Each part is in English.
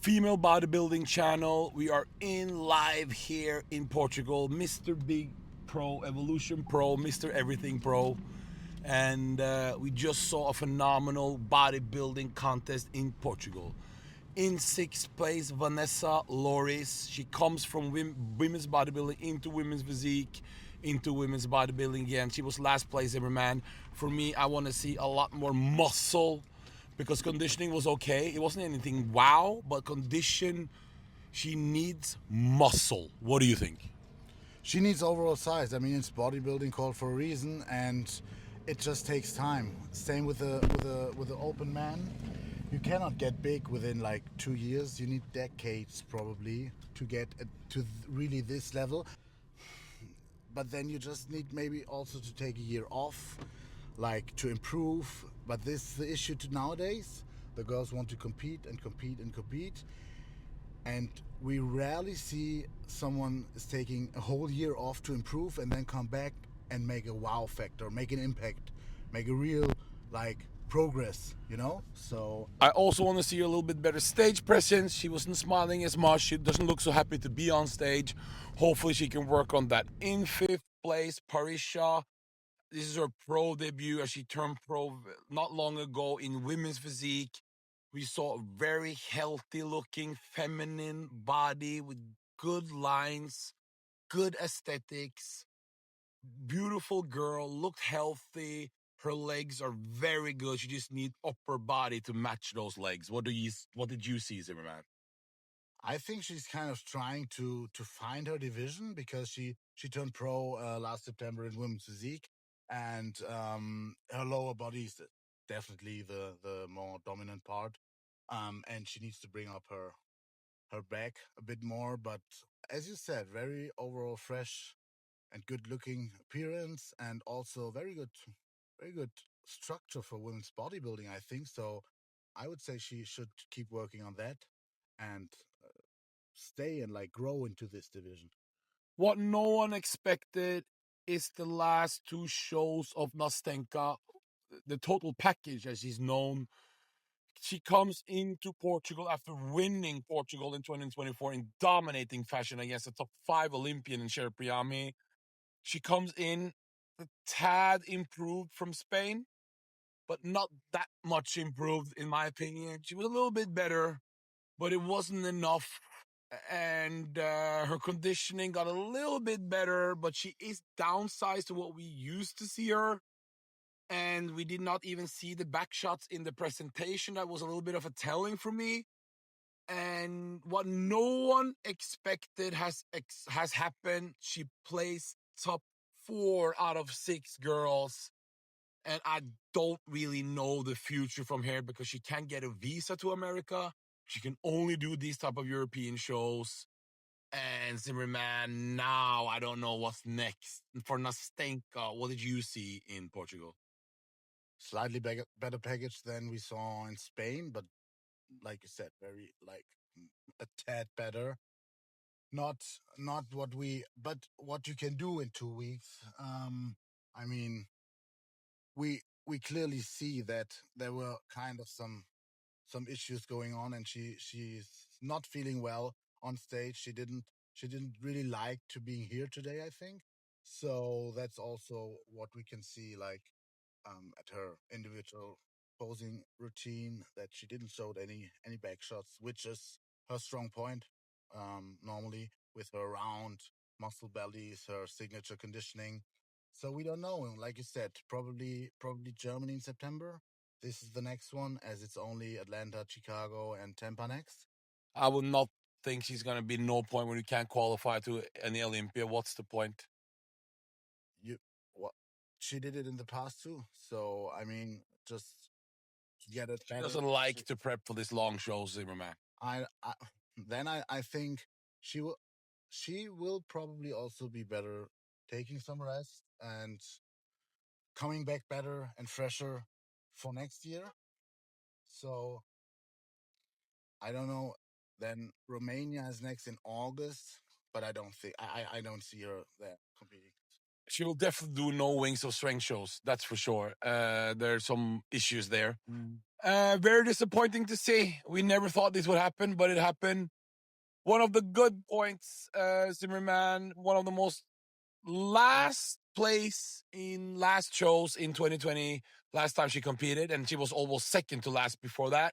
female bodybuilding channel. We are in live here in Portugal. Mr. Big Pro, Evolution Pro, Mr. Everything Pro. And we just saw a phenomenal bodybuilding contest in Portugal. In sixth place, Vanessa Loris. She comes from women's bodybuilding into women's physique, into women's bodybuilding again. She was last place, Zimmermann. For me, I want to see a lot more muscle because conditioning was okay. It wasn't anything wow, but condition, she needs muscle. What do you think? She needs overall size. I mean, it's bodybuilding called for a reason, and it just takes time. Same with the open man. You cannot get big within like 2 years. You need decades probably to get to really this level. But then you just need maybe also to take a year off, like to improve. But this is the issue to nowadays. The girls want to compete and compete and compete, and we rarely see someone is taking a whole year off to improve and then come back and make a wow factor, make an impact, make a real like progress, you know? So I also want to see her a little bit better stage presence. She wasn't smiling as much. She doesn't look so happy to be on stage. Hopefully she can work on that. In fifth place, Parisha. This is her pro debut as she turned pro not long ago in women's physique. We saw a very healthy looking feminine body with good lines, good aesthetics, beautiful girl, looked healthy. Her legs are very good. She just need upper body to match those legs. What did you see, Zimmerman? I think she's kind of trying to find her division because she turned pro last September in women's physique, and her lower body is definitely the more dominant part, and she needs to bring up her back a bit more. But as you said, very overall fresh and good looking appearance, and also very good structure for women's bodybuilding, I think. So I would say she should keep working on that and stay and like grow into this division. What no one expected is the last two shows of Nastenka, the total package as he's known. She comes into Portugal after winning Portugal in 2024 in dominating fashion against the top 5 Olympian in Cher Priami. She comes in a tad improved from Spain, but not that much improved in my opinion. She was a little bit better, but it wasn't enough. And her conditioning got a little bit better, but she is downsized to what we used to see her. And we did not even see the back shots in the presentation. That was a little bit of a telling for me. And what no one expected has happened. She placed top 4 out of 6 girls, and I don't really know the future from here because she can't get a visa to America. She can only do these type of European shows. And Zimmerman, now I don't know what's next for Nastenka. What did you see in Portugal? Slightly better package than we saw in Spain, but like you said, very like a tad better. Not not what we, but what you can do in 2 weeks. I mean, we clearly see that there were kind of some issues going on, and she's not feeling well on stage. She didn't really like to being here today, I think. So that's also what we can see, like at her individual posing routine, that she didn't show any back shots, which is her strong point. Normally with her round muscle bellies, her signature conditioning. So we don't know. Like you said, probably Germany in September. This is the next one, as it's only Atlanta, Chicago, and Tampa next. I would not think she's going to be no point when you can't qualify to any Olympia. What's the point? You what? She did it in the past too. So I mean, just get it She better. doesn't like to prep for this long show, Zimmerman. I then I think she will probably also be better taking some rest and coming back better and fresher for next year. So I don't know. Then Romania is next in August, but I don't think I don't see her there competing. She will definitely do no wings or strength shows. That's for sure. There's some issues there. Very disappointing to see. We never thought this would happen, but it happened. One of the good points, Zimmermann, one of the most last place in last shows in 2020, last time she competed, and she was almost second to last before that.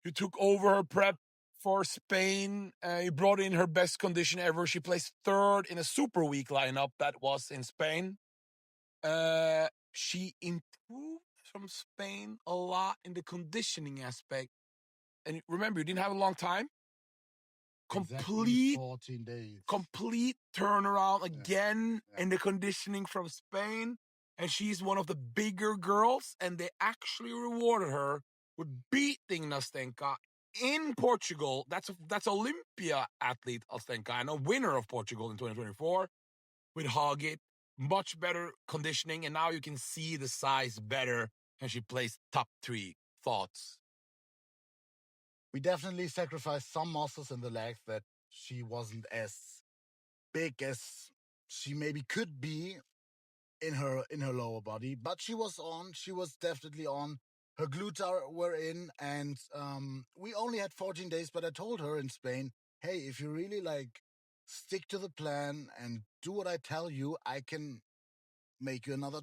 You took over her prep for Spain. You brought in her best condition ever. She placed third in a super weak lineup that was in Spain. She improved from Spain a lot in the conditioning aspect. And remember, you didn't have a long time. Exactly 14 days. Complete turnaround again in the conditioning from Spain. And she's one of the bigger girls. And they actually rewarded her with beating Nastena in Portugal. That's Olympia athlete Nastena and a winner of Portugal in 2024 with Hagit. Much better conditioning. And now you can see the size better. And she placed top 3. Thoughts? We definitely sacrificed some muscles in the legs that she wasn't as big as she maybe could be in her lower body, but she was definitely on. Her glutes were in, and we only had 14 days, but I told her in Spain, hey, if you really like stick to the plan and do what I tell you, I can make you another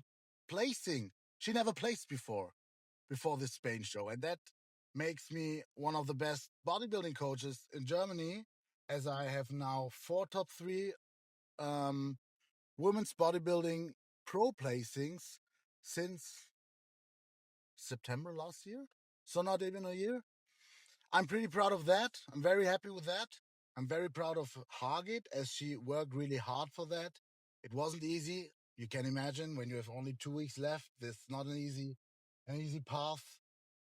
placing. She never placed before this Spain show, and that makes me one of the best bodybuilding coaches in Germany, as I have now 4 top 3 women's bodybuilding pro placings since September last year. So not even a year. I'm pretty proud of that. I'm very happy with that. I'm very proud of Hagit, as she worked really hard for that. It wasn't easy. You can imagine when you have only 2 weeks left, this is not an easy path,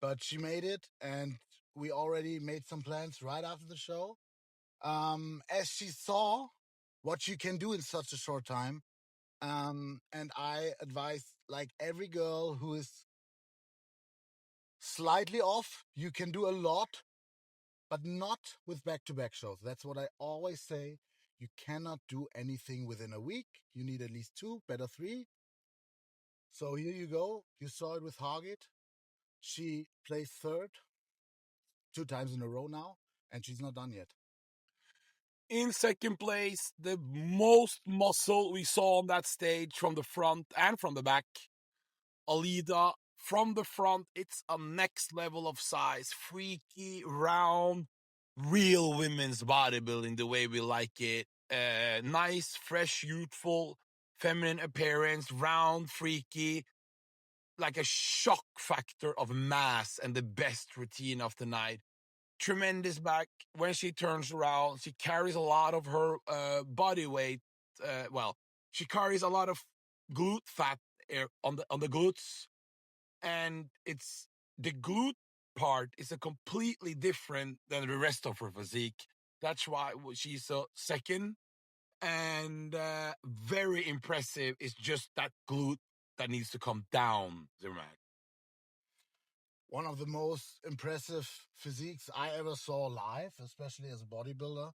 but she made it, and we already made some plans right after the show. As she saw what you can do in such a short time, and I advise, like, every girl who is slightly off, you can do a lot, but not with back-to-back shows. That's what I always say. You cannot do anything within a week. You need at least 2, better 3. So here you go. You saw it with Hagit. She placed third 2 times in a row now, and she's not done yet. In second place, the most muscle we saw on that stage from the front and from the back, Alida. From the front, it's a next level of size. Freaky, round, real women's bodybuilding the way we like it. Nice, fresh, youthful, feminine appearance, round, freaky, like a shock factor of mass and the best routine of the night. Tremendous back. When she turns around, she carries a lot of her body weight. She carries a lot of glute fat on the glutes, and it's the glute part is a completely different than the rest of her physique. That's why she's a second, and very impressive. It's just that glute that needs to come down, Zimmermann. One of the most impressive physiques I ever saw live, especially as a bodybuilder,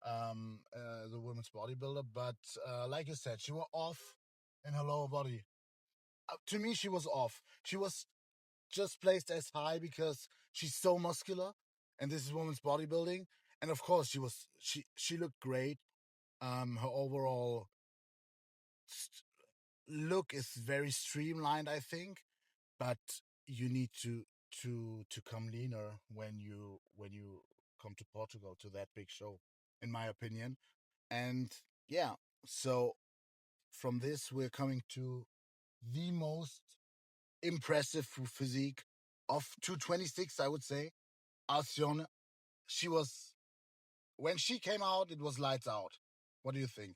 the women's bodybuilder. But like you said, she was off in her lower body. To me, she was off. She was just placed as high because she's so muscular, and this is women's bodybuilding. And of course, she looked great. Her overall look is very streamlined, I think, but you need to come leaner when you come to Portugal, to that big show, in my opinion. And yeah, so from this we're coming to the most impressive physique of 226, I would say, Alcione. When she came out, it was lights out. What do you think?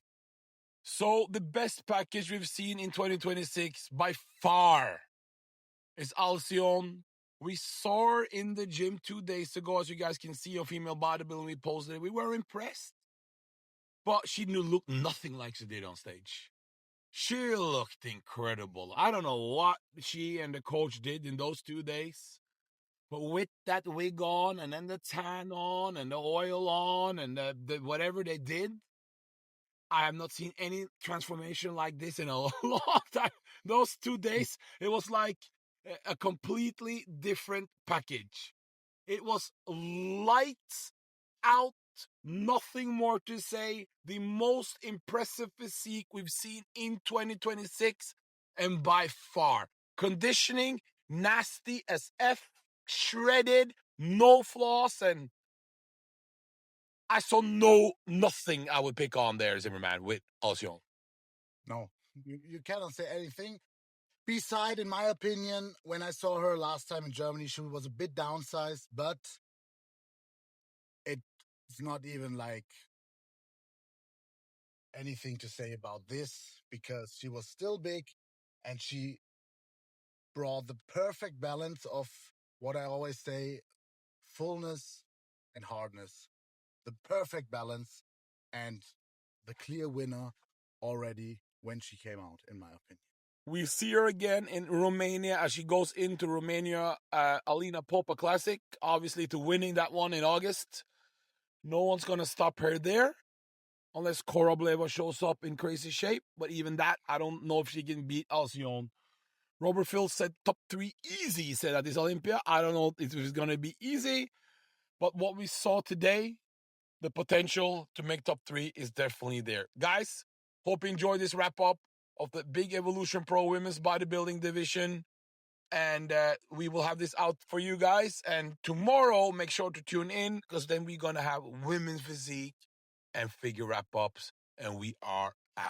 So the best package we've seen in 2026 by far is Alcione. We saw her in the gym 2 days ago, as you guys can see, on Female Bodybuilding. We posted it. We were impressed. But she looked nothing like she did on stage. She looked incredible. I don't know what she and the coach did in those 2 days. But with that wig on, and then the tan on, and the oil on, and the whatever they did, I have not seen any transformation like this in a long time. Those 2 days, it was like a completely different package. It was lights out, nothing more to say. The most impressive physique we've seen in 2026, and by far. Conditioning, nasty as F, shredded, no flaws, and I saw nothing I would pick on there, Zimmermann, with Alcyon. No, you cannot say anything. Beside, in my opinion, when I saw her last time in Germany, she was a bit downsized, but it's not even like anything to say about this because she was still big and she brought the perfect balance of what I always say, fullness and hardness. The perfect balance and the clear winner already when she came out, in my opinion. We see her again in Romania as she goes into Romania Alina Popa Classic, obviously to winning that one in August. No one's going to stop her there unless Korobleva shows up in crazy shape. But even that, I don't know if she can beat Alcyon. Robert Phil said top 3 easy, he said at this Olympia. I don't know if it's going to be easy, but what we saw today, the potential to make top 3 is definitely there. Guys, hope you enjoyed this wrap up of the Big Evolution Pro Women's Bodybuilding Division. And we will have this out for you guys. And tomorrow, make sure to tune in because then we're going to have women's physique and figure wrap ups. And we are out.